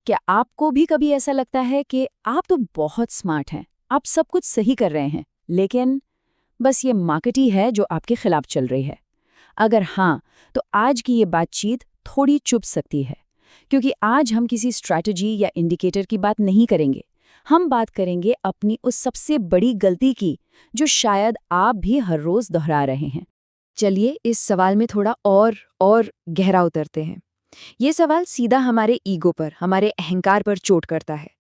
क्या आपको भी कभी ऐसा लगता है कि आप तो बहुत स्मार्ट हैं, आप सब कुछ सही कर रहे हैं, लेकिन बस ये मार्केट ही है जो आपके खिलाफ चल रही है? अगर हाँ, तो आज की ये बातचीत थोड़ी चुभ सकती है, क्योंकि आज हम किसी स्ट्रैटेजी या इंडिकेटर की बात नहीं करेंगे। हम बात करेंगे अपनी उस सबसे बड़ी गलती की, जो शायद आप भी हर रोज दोहरा रहे हैं। चलिए इस सवाल में थोड़ा और गहरा उतरते हैं। ये सवाल सीधा हमारे ईगो पर, हमारे अहंकार पर चोट करता है।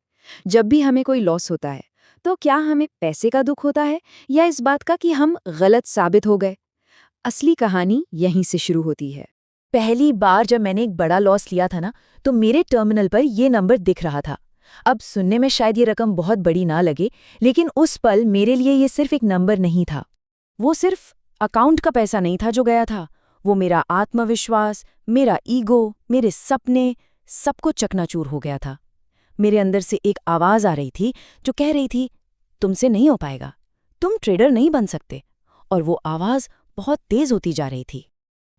जब भी हमें कोई लॉस होता है, तो क्या हमें पैसे का दुख होता है या इस बात का कि हम गलत साबित हो गए? असली कहानी यहीं से शुरू होती है। पहली बार जब मैंने एक बड़ा लॉस लिया था ना, तो मेरे टर्मिनल पर ये नंबर दिख रहा था। अब सुनने में शायद ये रकम बहुत बड़ी ना लगे, लेकिन उस पल मेरे लिए ये सिर्फ एक नंबर नहीं था। वो सिर्फ अकाउंट का पैसा नहीं था जो गया था, वो मेरा आत्मविश्वास, मेरा ईगो, मेरे सपने, सब कुछ चकनाचूर हो गया था। मेरे अंदर से एक आवाज़ आ रही थी जो कह रही थी, तुमसे नहीं हो पाएगा, तुम ट्रेडर नहीं बन सकते। और वो आवाज़ बहुत तेज होती जा रही थी।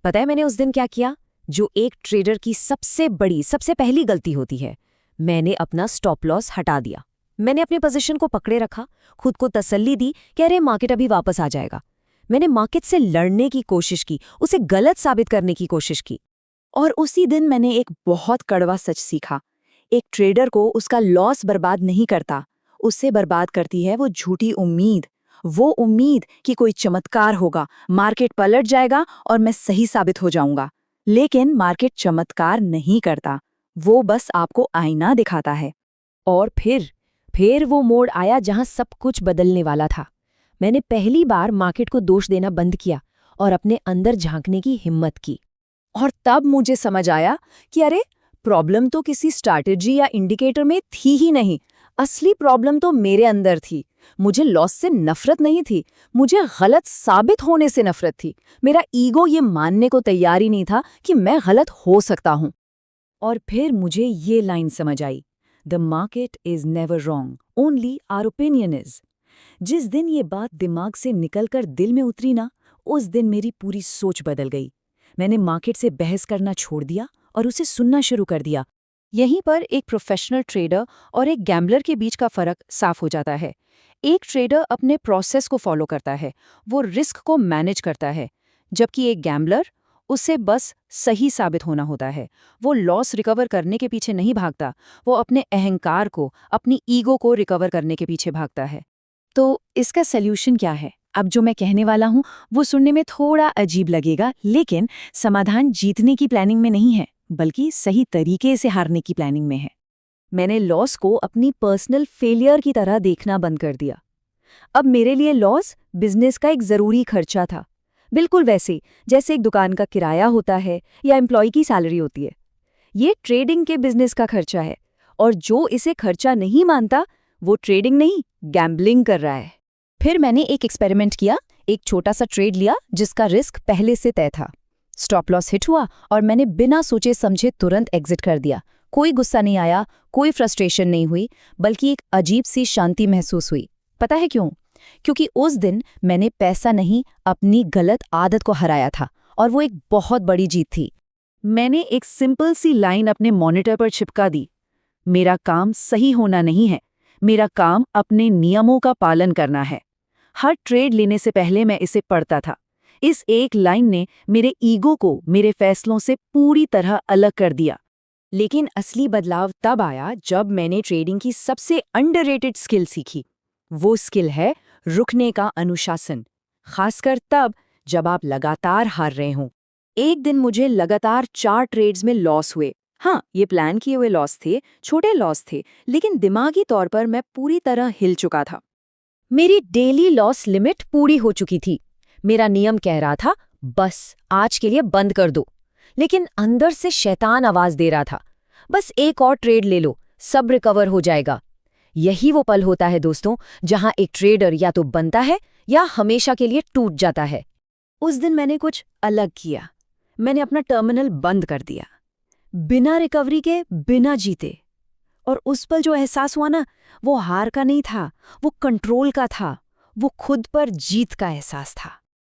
पता है मैंने उस दिन क्या किया, जो एक ट्रेडर की सबसे पहली गलती होती है। मैंने अपना स्टॉप लॉस हटा दिया। मैंने अपने पोजीशन को पकड़े रखा, खुद को तसल्ली दी कि अरे मार्केट अभी वापस आ जाएगा। मैंने मार्केट से लड़ने की कोशिश की, उसे गलत साबित करने की कोशिश की। और उसी दिन मैंने एक बहुत कड़वा सच सीखा। एक ट्रेडर को उसका लॉस बर्बाद नहीं करता, उससे बर्बाद करती है वो झूठी उम्मीद। वो उम्मीद कि कोई चमत्कार होगा, मार्केट पलट जाएगा और मैं सही साबित हो जाऊंगा। लेकिन मार्केट चमत्कार नहीं करता, वो बस आपको आईना दिखाता है। और फिर वो मोड़ आया जहां सब कुछ बदलने वाला था। मैंने पहली बार मार्केट को दोष देना बंद किया और अपने अंदर झांकने की हिम्मत की। और तब मुझे समझ आया कि अरे, प्रॉब्लम तो किसी स्ट्रैटेजी या इंडिकेटर में थी ही नहीं। असली प्रॉब्लम तो मेरे अंदर थी। मुझे लॉस से नफरत नहीं थी, मुझे गलत साबित होने से नफरत थी। मेरा ईगो ये मानने को तैयार ही नहीं था कि मैं गलत हो सकता हूं। और फिर मुझे ये लाइन समझ आई, the market is never wrong, only our opinion is. जिस दिन ये बात दिमाग से निकलकर दिल में उतरी ना, उस दिन मेरी पूरी सोच बदल गई। मैंने मार्केट से बहस करना छोड़ दिया और उसे सुनना शुरू कर दिया। यहीं पर एक प्रोफेशनल ट्रेडर और एक गैम्बलर के बीच का फर्क साफ हो जाता है। एक ट्रेडर अपने प्रोसेस को फॉलो करता है, वो रिस्क को मैनेज करता है, जबकि एक गैम्बलर, उसे बस सही साबित होना होता है। वो लॉस रिकवर करने के पीछे नहीं भागता, वो अपने अहंकार को, अपनी ईगो को रिकवर करने के पीछे भागता है। तो इसका सल्यूशन क्या है? अब जो मैं कहने वाला हूं वो सुनने में थोड़ा अजीब लगेगा, लेकिन समाधान जीतने की प्लानिंग में नहीं है, बल्कि सही तरीके से हारने की प्लानिंग में है। मैंने लॉस को अपनी पर्सनल फेलियर की तरह देखना बंद कर दिया। अब मेरे लिए लॉस बिजनेस का एक जरूरी खर्चा था, बिल्कुल वैसे जैसे एक दुकान का किराया होता है या एम्प्लॉय की सैलरी होती है। ये ट्रेडिंग के बिजनेस का खर्चा है, और जो इसे खर्चा नहीं मानता वो ट्रेडिंग नहीं, गैम्बलिंग कर रहा है। फिर मैंने एक एक्सपेरिमेंट किया, एक छोटा सा ट्रेड लिया जिसका रिस्क पहले से तय था। स्टॉप लॉस हिट हुआ और मैंने बिना सोचे समझे तुरंत एग्जिट कर दिया। कोई गुस्सा नहीं आया, कोई फ्रस्ट्रेशन नहीं हुई, बल्कि एक अजीब सी शांति महसूस हुई। पता है क्यों? क्योंकि उस दिन मैंने पैसा नहीं, अपनी गलत आदत को हराया था, और वो एक बहुत बड़ी जीत थी। मैंने एक सिंपल सी लाइन अपने मॉनिटर पर चिपका दी, मेरा काम सही होना नहीं है, मेरा काम अपने नियमों का पालन करना है। हर ट्रेड लेने से पहले मैं इसे पढ़ता था। इस एक लाइन ने मेरे ईगो को मेरे फैसलों से पूरी तरह अलग कर दिया। लेकिन असली बदलाव तब आया जब मैंने ट्रेडिंग की सबसे अंडररेटेड स्किल सीखी। वो स्किल है रुकने का अनुशासन, खासकर तब जब आप लगातार हार रहे हों। एक दिन मुझे लगातार 4 ट्रेड्स में लॉस हुए। हाँ, ये प्लान किए हुए लॉस थे, छोटे लॉस थे, लेकिन दिमागी तौर पर मैं पूरी तरह हिल चुका था। मेरी डेली लॉस लिमिट पूरी हो चुकी थी। मेरा नियम कह रहा था, बस आज के लिए बंद कर दो। लेकिन अंदर से शैतान आवाज दे रहा था, बस एक और ट्रेड ले लो, सब रिकवर हो जाएगा। यही वो पल होता है दोस्तों, जहां एक ट्रेडर या तो बनता है या हमेशा के लिए टूट जाता है। उस दिन मैंने कुछ अलग किया। मैंने अपना टर्मिनल बंद कर दिया, बिना रिकवरी के, बिना जीते। और उस पल जो एहसास हुआ ना, वो हार का नहीं था, वो कंट्रोल का था, वो खुद पर जीत का एहसास था।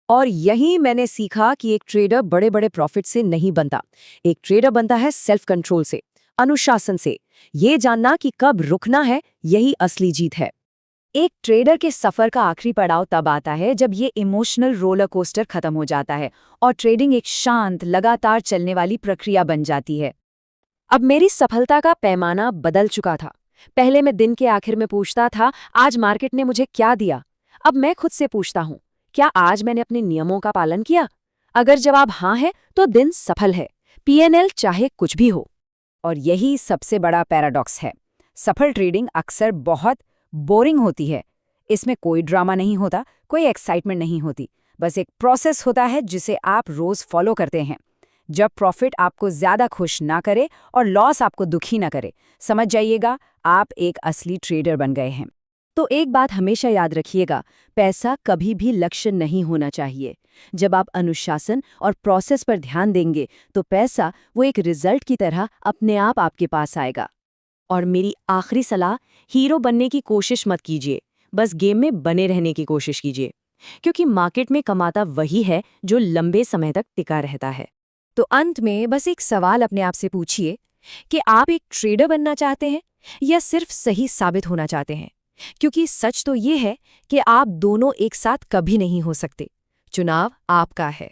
और यही मैंने सीखा कि एक ट्रेडर बड़े बड़े प्रॉफिट से नहीं बनता। एक ट्रेडर बनता है सेल्फ कंट्रोल से, अनुशासन से। ये जानना कि कब रुकना है, यही असली जीत है। एक ट्रेडर के सफर का आखिरी पड़ाव तब आता है जब ये इमोशनल रोलर कोस्टर खत्म हो जाता है और ट्रेडिंग एक शांत, लगातार चलने वाली प्रक्रिया बन जाती है। अब मेरी सफलता का पैमाना बदल चुका था। पहले मैं दिन के आखिर में पूछता था, आज मार्केट ने मुझे क्या दिया? अब मैं खुद से पूछता हूँ, क्या आज मैंने अपने नियमों का पालन किया? अगर जवाब हाँ है, तो दिन सफल है, पीएनएल चाहे कुछ भी हो। और यही सबसे बड़ा पैराडॉक्स है। सफल ट्रेडिंग अक्सर बहुत बोरिंग होती है। इसमें कोई ड्रामा नहीं होता, कोई एक्साइटमेंट नहीं होती। बस एक प्रोसेस होता है जिसे आप रोज फॉलो करते हैं। जब प्रॉफिट आपको ज्यादा खुश ना करे और लॉस आपको दुखी ना करे, समझ जाइएगा आप एक असली ट्रेडर बन गए हैं। तो एक बात हमेशा याद रखिएगा, पैसा कभी भी लक्ष्य नहीं होना चाहिए। जब आप अनुशासन और प्रोसेस पर ध्यान देंगे तो पैसा वो एक रिजल्ट की तरह अपने आप आपके पास आएगा। और मेरी आखिरी सलाह, हीरो बनने की कोशिश मत कीजिए, बस गेम में बने रहने की कोशिश कीजिए, क्योंकि मार्केट में कमाता वही है जो लंबे समय तक टिका रहता है। तो अंत में बस एक सवाल अपने आप से पूछिए कि आप एक ट्रेडर बनना चाहते हैं या सिर्फ सही साबित होना चाहते हैं? क्योंकि सच तो ये है कि आप दोनों एक साथ कभी नहीं हो सकते। चुनाव आपका है।